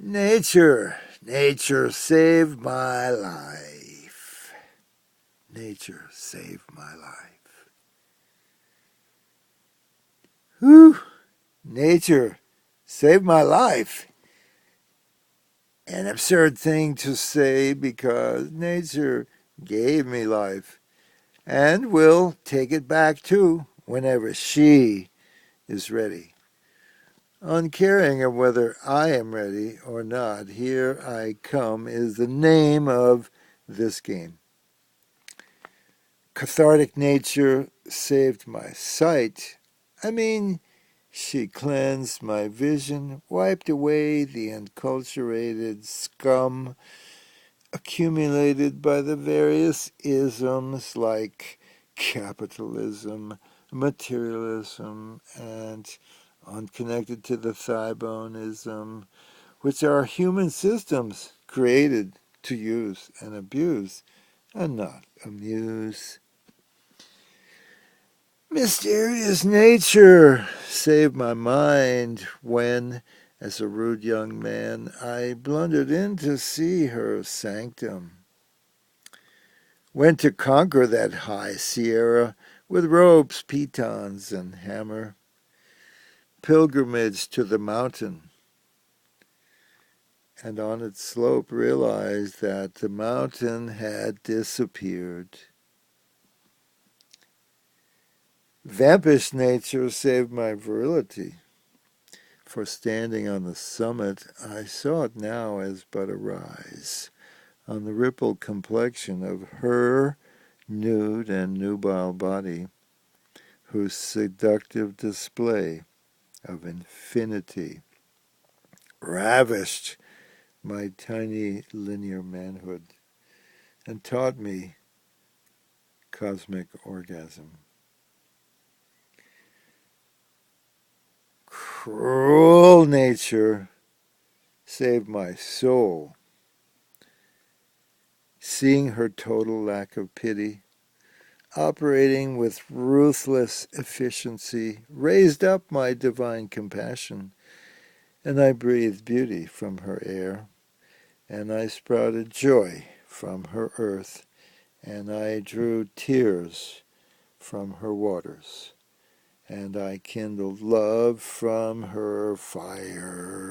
Nature, nature saved my life. Nature saved my life. Whew, nature saved my life. An absurd thing to say because nature gave me life and will take it back too whenever she is ready. Uncaring of whether I am ready or not, here I come is the name of this game. Cathartic nature saved my sight. I mean, she cleansed my vision, wiped away the enculturated scum accumulated by the various isms like capitalism, materialism, and unconnected to the thigh-boneism, which are human systems created to use and abuse and not amuse. Mysterious nature saved my mind when, as a rude young man, I blundered in to see her sanctum. Went to conquer that high Sierra with ropes, pitons, and hammer. Pilgrimage to the mountain, and on its slope realized that the mountain had disappeared. Vampish nature saved my virility. For standing on the summit, I saw it now as but a rise on the rippled complexion of her nude and nubile body, whose seductive display of infinity ravished my tiny linear manhood and taught me cosmic orgasm. Cruel nature saved my soul. Seeing her total lack of pity, operating with ruthless efficiency, raised up my divine compassion, and I breathed beauty from her air, and I sprouted joy from her earth, and I drew tears from her waters, and I kindled love from her fires.